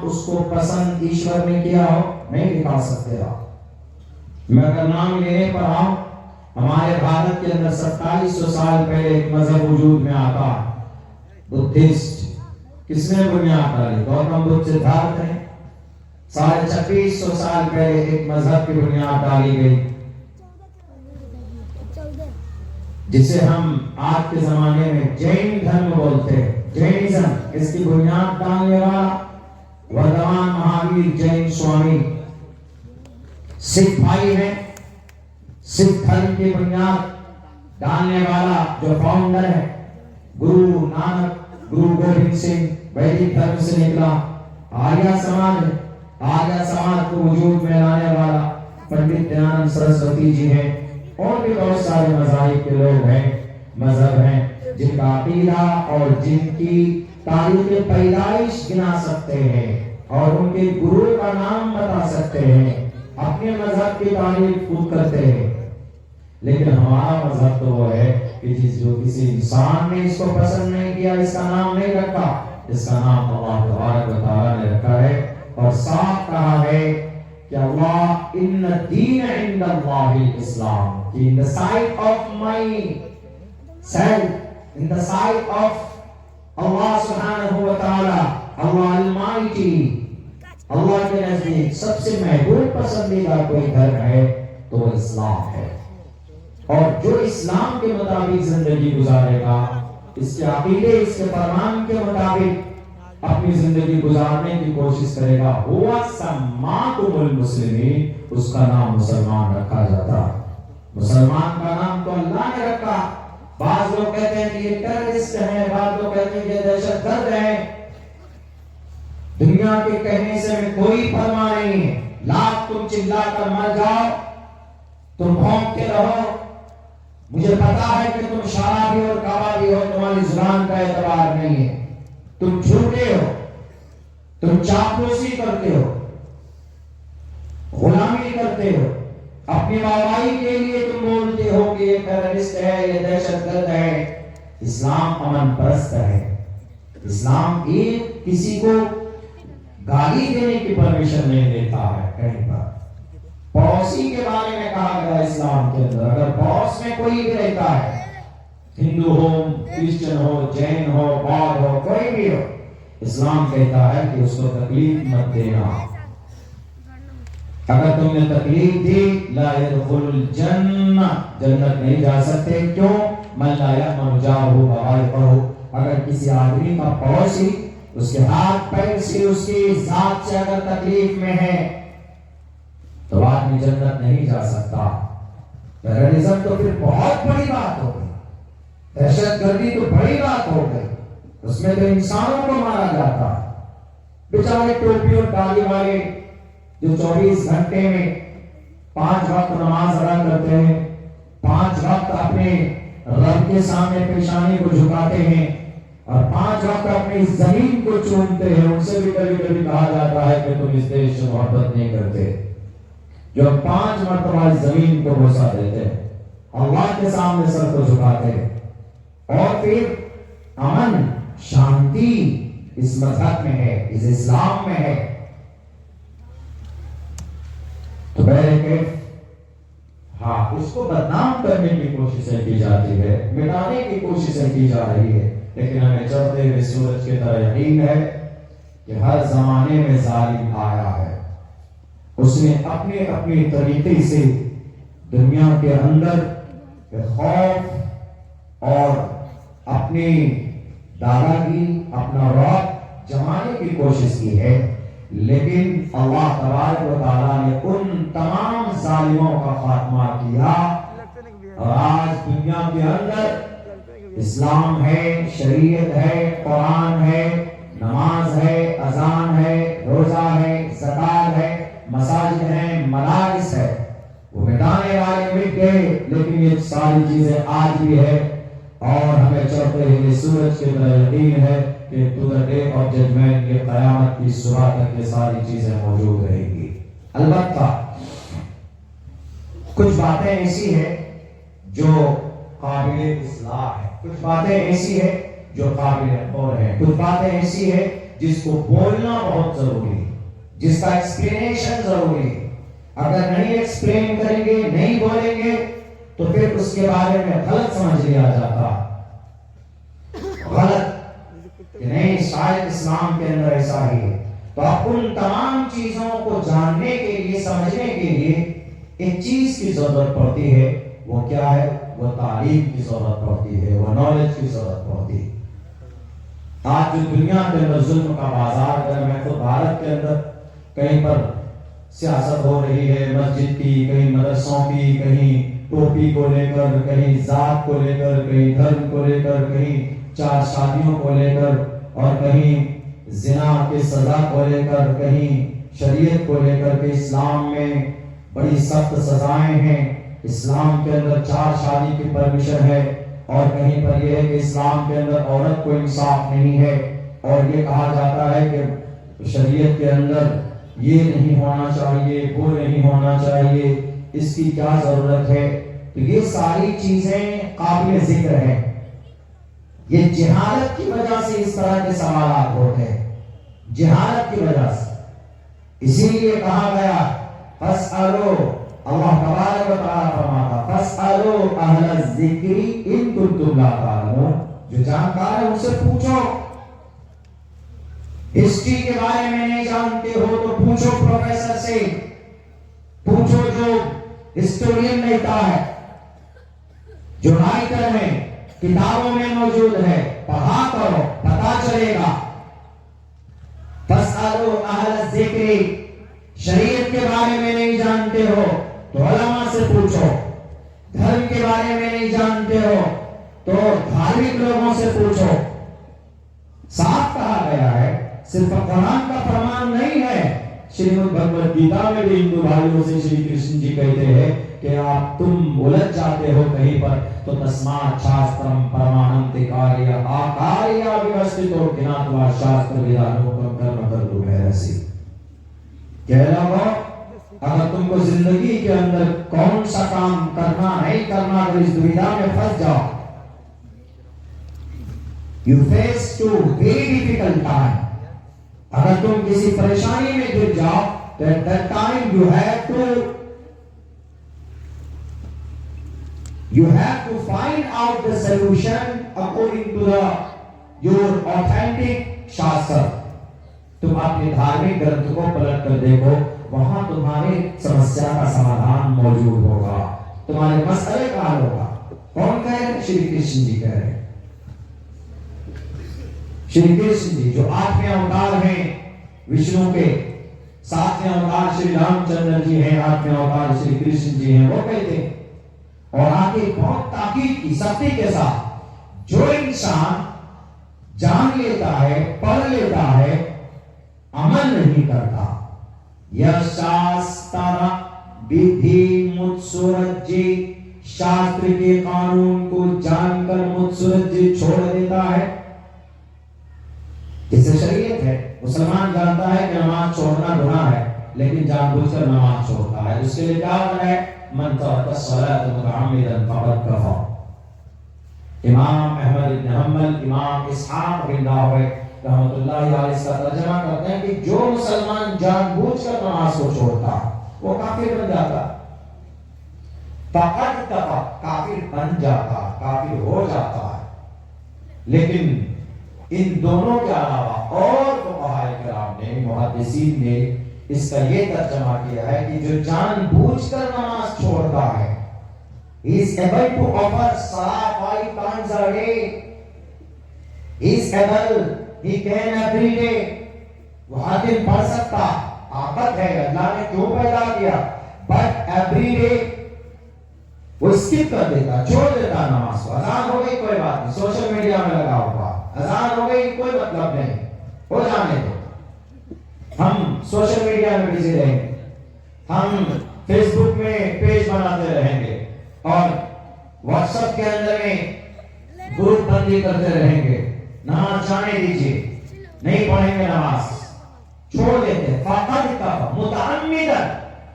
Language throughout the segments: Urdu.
اس کو پسند ایشور نے کیا ہو نہیں دکھا سکتے آپ. میں اگر نام لینے پر آؤں، ہمارے بھارت کے اندر 2700 سال پہلے ایک مذہب وجود میں آتا، بدھسٹ. کس نے بنیاد ڈالی؟ گوتم بدھ سدھارتھ نے. 2650 سال پہلے ایک مذہب کی بنیاد ڈالی گئی جسے ہم آج کے زمانے میں جین دھرم بولتے ہیں. جینزم، اس کی بنیاد ڈالنے والا وردھمان مہاویر جین سوامی سکھ بھائی ہیں. سکھ دھرم کی بنیاد ڈالنے والا جو فاؤنڈر ہے گرو نانک، گرو گوبند سنگھ، ویدک دھرم سے نکلا. آریہ سماج ہے، آریہ سماج کو وجود میں لانے والا پنڈت دیانند سرسوتی جی ہیں. اور بھی بہت سارے مذاہب کے لوگ ہیں، مذہب ہیں جن کا عقیدہ اور جن کی تاریخ پیدائش گنا سکتے ہیں اور ان کے گرو کا نام بتا سکتے ہیں، اپنے مذہب کی تعریف خود کرتے ہیں. لیکن ہمارا مذہب تو وہ ہے کہ جو کسی انسان نے اس کو پسند نہیں کیا، اس کا نام نہیں رکھا، اس کا نام اللہ تبارک و تعالی نے رکھا ہے. اور صاف کہا ہے کہ اللہ ان دین عند اللہ الاسلام، کہ in the sight of myself, in the sight of Allah subhanahu wa ta'ala, Allah Almighty، اللہ کے نزدیک سب سے محبوب پسندیدہ کوئی دھرم ہے تو وہ اسلام ہے. اور جو اسلام کے مطابق زندگی گزارے گا، اس کے عقیدے، اس کے فرمان کے مطابق اپنی زندگی گزارنے کی کوشش کرے گا، ہوا سماکم المسلمین، اس کا نام مسلمان رکھا جاتا. مسلمان کا نام تو اللہ نے رکھا. بعض لوگ کہتے ہیں کہ یہ ٹیررسٹ ہیں، بعض لوگ کہتے ہیں کہ یہ دہشت گرد ہیں. دنیا کے کہنے سے میں کوئی پرواہ نہیں ہے. لاکھ تم چلا کر مر جاؤ، تم بھونکتے رہو، مجھے پتا ہے کہ تم شرابی اور کبابی ہو، تمہاری زبان کا اعتبار نہیں ہے، تم جھوٹے ہو، تم چاپلوسی کرتے ہو، غلامی کرتے ہو، اپنی واہواہی کے لیے تم بولتے ہو کہ یہ ٹیررسٹ ہے، یہ دہشت گرد ہے. اسلام امن پرست ہے. اسلام ایک کسی کو گالی دینے کی پرمیشن نہیں دیتا ہے. کہیں پر پڑوسی کے بارے میں کہا گیا اسلام کے اندر، اگر پڑوس میں کوئی بھی رہتا ہے، ہندو ہو، کرسچن ہو، جین ہو، بودھ ہو، کوئی بھی ہو، اسلام کہتا ہے کہ اس کو تکلیف مت دینا. اگر تم نے تکلیف دی، لا يدخل الجنہ، جنت نہیں جا سکتے. کیوں؟ من لا یأمن جارہ بوائقہ، اگر کسی آدمی کا پڑوسی اس کے ہاتھ پیر سے، اس کی ذات سے اگر تکلیف میں ہے تو آدمی جنت نہیں جا سکتا. ٹیررزم تو پھر بہت بڑی بات ہو گئی، دہشت گردی تو بڑی بات ہو گئی، اس میں تو انسانوں کو مارا جاتا. بیچارے ٹوپی اور ڈالی والے جو 24 گھنٹے میں 5 وقت نماز ادا کرتے ہیں، 5 وقت اپنے رب کے سامنے پیشانی کو جھکاتے ہیں اور 5 وقت اپنی زمین کو چومتے ہیں، ان سے بھی کبھی کبھی کہا جاتا ہے کہ تم اس دیش سے محبت نہیں کرتے. جو 5 مرتبہ زمین کو بوسہ دیتے ہیں، اللہ کے سامنے سر کو جھکاتے ہیں، اور پھر امن شانتی اس مذہب میں ہے، اس اسلام میں ہے. تو ہاں، اس کو بدنام کرنے کی کوششیں کی جاتی ہے، مٹانے کی کوششیں کی جا رہی ہے. لیکن ہمیں چڑھتے ہوئے سورج کی طرح یقین ہے کہ ہر زمانے میں ظالم آیا ہے، اس نے اپنے اپنے طریقے سے دنیا کے اندر خوف اور اپنی داغاگی، اپنا رعب جمانے کی کوشش کی ہے. لیکن اللہ تبارک و تعالیٰ نے ان تمام ظالموں کا خاتمہ کیا اور آج دنیا کے اندر اسلام ہے، شریعت ہے، قرآن ہے، نماز ہے، اذان ہے، روزہ ہے، زکات ہے، مساجد ہیں، مدارس ہے. وہ مٹانے والے مٹ گئے، لیکن یہ ساری چیزیں آج بھی ہے. اور ہمیں چڑھتے ہوئے سورج کے طرح یقین ہے کہ to the day of judgement, یہ قیامت کی صبح تک یہ ساری چیزیں موجود رہیں گی. البتہ کچھ باتیں ایسی ہیں جو قابل اصلاح ہے، کچھ باتیں ایسی ہیں جو قابل غور ہے، کچھ باتیں ایسی ہیں جس کو بولنا بہت ضروری ہے. جس کا ایکسپلینیشن ضروری ہے. اگر نہیں ایکسپلین کریں گے، نہیں بولیں گے، تو پھر اس کے بارے میں غلط سمجھ لیا جاتا، غلط کہ نہیں شاید اسلام کے اندر ایسا ہی ہے. تو اب ان تمام چیزوں کو جاننے کے لیے، سمجھنے کے لیے ایک چیز کی ضرورت پڑتی ہے. وہ کیا ہے؟ وہ تعلیم کی ضرورت پڑتی ہے، وہ نالج کی ضرورت پڑتی ہے. آج جو دنیا کے اندر ظلم کا بازار ہے، میں تو بھارت کے اندر کہیں پر سیاست ہو رہی ہے، مسجد کی، کہیں مدرسوں کی، کہیں ٹوپی کو لے کر، کہیں ذات کو لے کر، کہیں دھرم کو لے کر، کہیں 4 شادیوں کو لے کر، اور کہیں زنا کی سزا کو لے کر، کہیں شریعت کو لے کر کہ اسلام میں بڑی سخت سزائیں ہیں، اسلام کے اندر 4 شادی کی پرمیشن ہے، اور کہیں پر یہ ہے کہ اسلام کے اندر عورت کو انصاف نہیں ہے، اور یہ کہا جاتا ہے کہ شریعت کے اندر یہ نہیں ہونا چاہیے، وہ نہیں ہونا چاہیے، اس کی کیا ضرورت ہے. تو یہ ساری چیزیں قابل ذکر ہیں. یہ جہالت کی وجہ سے اس طرح کے سوالات ہوتے ہیں، جہالت کی وجہ سے. اسی لیے کہا گیا فاسألوا، اللہ تبارک و تعالیٰ فرماتا فاسألوا اہل الذکر ان کنتم لا تعلمون، جو جانکار ہے ان سے پوچھو. ہسٹری کے بارے میں نہیں جانتے ہو تو پوچھو پروفیسر سے، پوچھو جو ہسٹورین رہتا ہے، جو رائٹر ہے، کتابوں میں موجود ہے، پڑھا کرو، پتا چلے گا. فاسألوا اہل الذکر، شریعت کے بارے میں نہیں جانتے ہو تو علماء سے پوچھو، دھرم کے بارے میں نہیں جانتے ہو تو دھارمک لوگوں سے پوچھو. صاف کہا گیا ہے، صرف قرآن کا فرمان نہیں ہے. شریمد بھگوت گیتا میں بھی ہندو بھائیوں سے شری کرشن جی کہتے ہیں کہ آپ تم الجھ جاتے ہو کہیں پر تو تسمات شاسترم پرماننتی کاریہ آکاریہ ویوستھتو گناتوا شاستر ویدانوکم کرم کردو بھیرسی. کہہ لگو اگر تم کو زندگی کے اندر کون سا کام کرنا نہیں کرنا تو اس دویدھا میں پھنس جاؤ. You face to very difficult time. اگر تم کسی پریشانی میں گر جاؤ تو at that time you have to find out the solution according to your authentic shastra. تم اپنے دھارمک گرنتھ کو پلٹ کر دیکھو، وہاں تمہارے سمسیا کا سمادھان موجود ہوگا، تمہارے مسئلے کا حل ہوگا. کون کہہ رہے؟ شری کرشن جی کہہ رہے ہیں. شری کرشن جی جو 8ویں اوتار ہیں وشنو کے، 7ویں اوتار شری رام چندر جی ہیں، 8ویں اوتار شری کرشن جی ہیں، وہ کہتے ہیں. اور آگے بہت تاکید کی سختی کے ساتھ جو انسان جان لیتا ہے، پڑھ لیتا ہے، عمل نہیں کرتا، یشاستر بدھی متسرجی، شاستر کے قانون کو جان کر متسرجی چھوڑ دیتا ہے. جس سے شریعت ہے، مسلمان جانتا ہے کہ نماز چھوڑنا گناہ ہے لیکن جان بوجھ کر نماز چھوڑتا ہے. اس کے لیے کیا ہوتا ہے؟ من ترک الصلاۃ متعمدا فقد کفر. امام احمد بن حنبل، امام اسحاق بن راہویہ رحمۃ اللہ علیہ اس کا ترجمہ کرتے ہیں کہ جو مسلمان جان بوجھ کر نماز کو چھوڑتا وہ کافر بن جاتا. فقد کفر، کافر بن جاتا، کافر ہو جاتا ہے. لیکن ان دونوں کے علاوہ اور فقہاء کرام نے، محدثین نے اس کا یہ ترجمہ کیا ہے کہ جو جان بوجھ کر نماز چھوڑتا ہے he is able to offer salah 5 times a day. He is able, he can every day. وہ ہر دن پڑھ سکتا، طاقت ہے، اللہ نے کیوں پیدا کیا. But every day وہ اسکپ کر دیتا، چھوڑ دیتا نماز کو. اذان ہو گئی کوئی بات نہیں، سوشل میڈیا میں لگا ہوا، اذان ہو گئی کوئی مطلب نہیں، ہو جانے دو. ہم سوشل میڈیا میں بزی رہیں گے، ہم فیس بک میں پیج بناتے رہیں گے اور واٹس ایپ کے اندر میں گروپ بندی کرتے رہیں گے. نماز جانے دیجیے، نہیں پڑھیں گے نماز، چھوڑ دیتے. فقط کفر، متعمداً،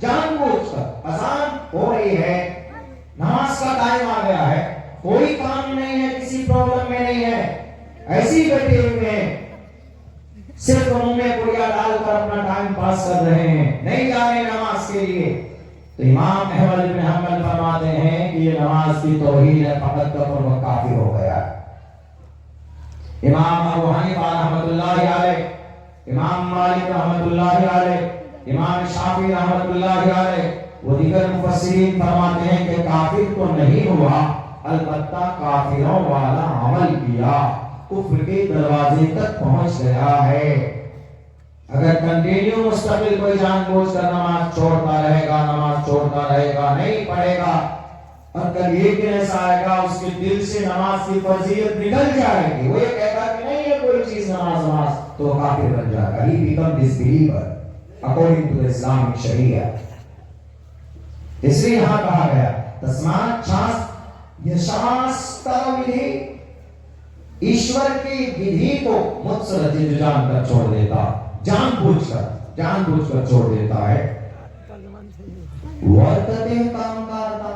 جان بوجھ کر. اذان ہو رہی ہے، نماز کا ٹائم آ گیا ہے، کوئی کام نہیں ہے، کسی پرابلم میں نہیں ہے، ایسے ہی بیٹھے ہوئے ہیں، صرف منہ میں پڑیا ڈال کر اپنا ٹائم پاس کر رہے ہیں، نہیں جا رہے نماز کے لیے، تو امام احمد بن حنبل فرماتے ہیں کہ یہ نماز کی توہین ہے، فقط کا پر کافر ہو گیا۔ امام ابو حنیفہ رحمۃ اللہ علیہ، امام مالک رحمۃ اللہ علیہ، امام شافعی رحمۃ اللہ علیہ، وہ دیگر مفسرین فرماتے ہیں کہ کافر تو نہیں ہوا، البتہ کافروں والا عمل کیا، کفر کے دروازے تک پہنچ گیا ہے۔ اگر کنٹینیو مستقل کوئی جان بوجھ کر نماز چھوڑتا رہے گا، نماز چھوڑتا رہے گا، نہیں پڑھے گا، اور کل ایک دن ایسا آئے گا اس کے دل سے نماز کی فضیلت نکل جائے گی، وہ یہ کہتا کہ نہیں ہے کوئی چیز نماز، تو وہ کافر بن جائے گا۔ He become disbeliever according to the Islamic Sharia۔ اس لیے یہاں کہا گیا تسمات شاستر، یہ شاستر ودھی ایشور کی ودھی کو متسرت جان کر چھوڑ دیتا، جان بوجھ کر چھوڑ دیتا ہے۔ ورتتے کام کرتا،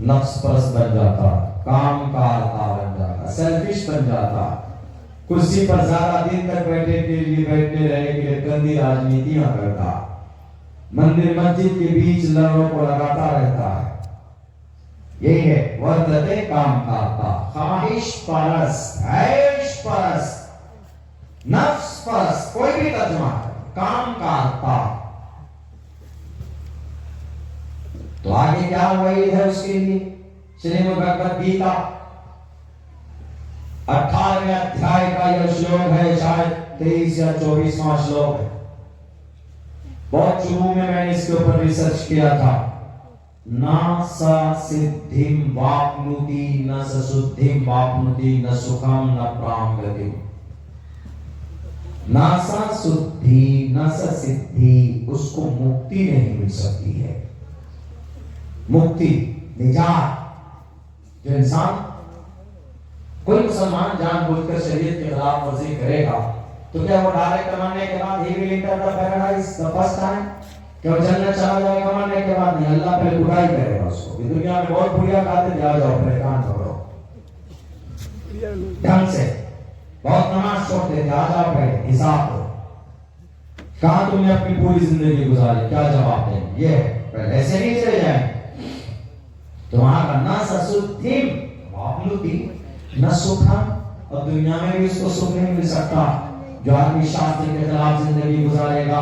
نفس پرست بن جاتا، کام کارتا بن جاتا، سیلفش بن جاتا، کرسی پر زیادہ دن تک بیٹھنے رہنے کے لیے گندی راجنیتیاں کرتا، مندر مسجد کے بیچ لڑوں کو لگاتا رہتا ہے۔ یہی ہے ورتتے کام کرتا، خواہش پرست، عیش پرست، نفس پرست، کوئی بھی ترجمہ ہے، کام کرتا۔ تو آگے کیا وعید ہے اس کے لیے؟ شریمد بھگوت گیتا 18ویں ادھیائے کا یہ شلوک ہے، شاید 23 یا 24واں شلوک ہے۔ بہت شروع میں نے اس کے اوپر ریسرچ کیا تھا۔ نا سا سدھیم واپنوتی نا سدھیم واپنوتی نا سکھم نا پرامگتی۔ نا سا سدھی نا سا سدھی، اس کو مکتی نہیں مل سکتی ہے۔ مکتی، نجات، جو انسان، کوئی مسلمان جان بوجھ کر شریعت کے خلاف ورزی کرے گا تو کیا وہ ڈائریکٹ مرنے کے بعد ہی will enter the paradise the first time, کہ وہ جنت چلا جائے گا مرنے کے بعد؟ نہیں، اللہ پہلے کٹائی کرے گا اس کو۔ یہ دنیا میں بہت بڑھیا کھاتے جا جاؤ، پہلے کان پکڑو ڈھنگ سے، بہت نماز چھوڑتے تھے، آ جاؤ پہلے حساب دو، کہاں تم نے اپنی پوری زندگی گزاری، کیا جواب دیں؟ یہ پہلے ایسے نہیں چلے جائیں۔ تو وہاں کا نہ سسدھیم واپنوتی نہ سکھم، اور دنیا میں بھی اس کو سکھ نہیں مل سکتا۔ جو آدمی شاستر کے خلاف زندگی گزارے گا،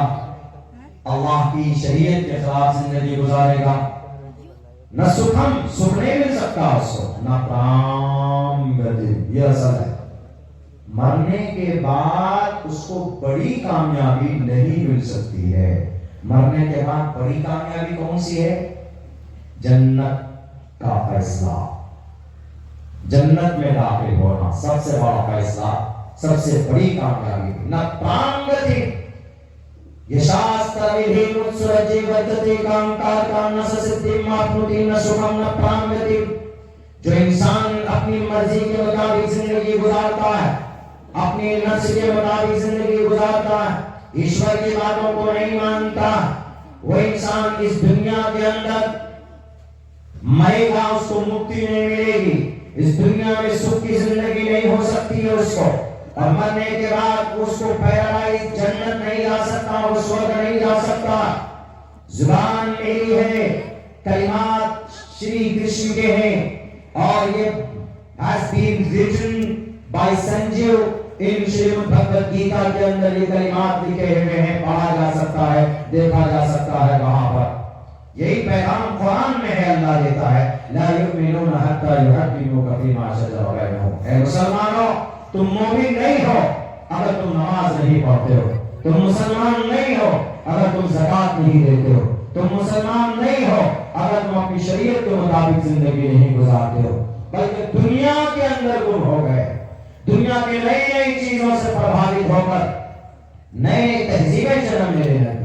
اللہ کی شریعت کے خلاف زندگی گزارے گا، نہ سکھم، سکھ نہیں مل سکتا اس کو، نہ پرام گتی۔ یہ اصل ہے، مرنے کے بعد اس کو بڑی کامیابی نہیں مل سکتی ہے۔ مرنے کے بعد بڑی کامیابی کون سی ہے؟ جنت کا فیصلہ، جنت میں داخل ہونا سب سے بڑا فیصلہ، سب سے بڑی کامیابی۔ نہ پرامگتی، یہ شاستر ودھی متسرجی ورتتے کام کارتا، نہ سدھیم واپنوتی نہ سکھم نہ پرامگتی۔ جو انسان اپنی مرضی کے مطابق زندگی گزارتا ہے، اپنی نفس کے مطابق زندگی گزارتا ہے، ایشور کی باتوں کو نہیں مانتا، وہ انسان اس دنیا کے اندر مرے گا، اس کو مکتی نہیں ملے گی، اس دنیا میں سکھ کی زندگی نہیں ہو سکتی ہے اس کو، اور مرنے کے بعد اس کو پیراڈائز، جنت نہیں جا سکتا، وہ سورگ نہیں جا سکتا۔ زبان میری ہے، کلمات شری کرشن کے ہیں، اور یہ has been written by Sanjeev ان شریمد بھگوت گیتا کے اندر یہ کلمات لکھے ہوئے ہیں، پڑھا جا سکتا ہے، دیکھا جا سکتا ہے وہاں پر۔ یہی پیغام قرآن میں ہے، اللہ دیتا ہے لا یؤمنون حتی یحکموک فیما شجر بینہم۔ اے مسلمانوں، تم مومن نہیں ہو اگر تم نماز نہیں پڑھتے ہو، تم مسلمان نہیں ہو اگر تم زکوٰۃ نہیں دیتے ہو، تم مسلمان نہیں ہو اگر تم اپنی شریعت کے مطابق زندگی نہیں گزارتے ہو، بلکہ دنیا کے اندر گم ہو گئے، دنیا کی نئی نئی چیزوں سے پربھاوت ہو کر نئے تہذیبیں جنم لے رہے ہیں۔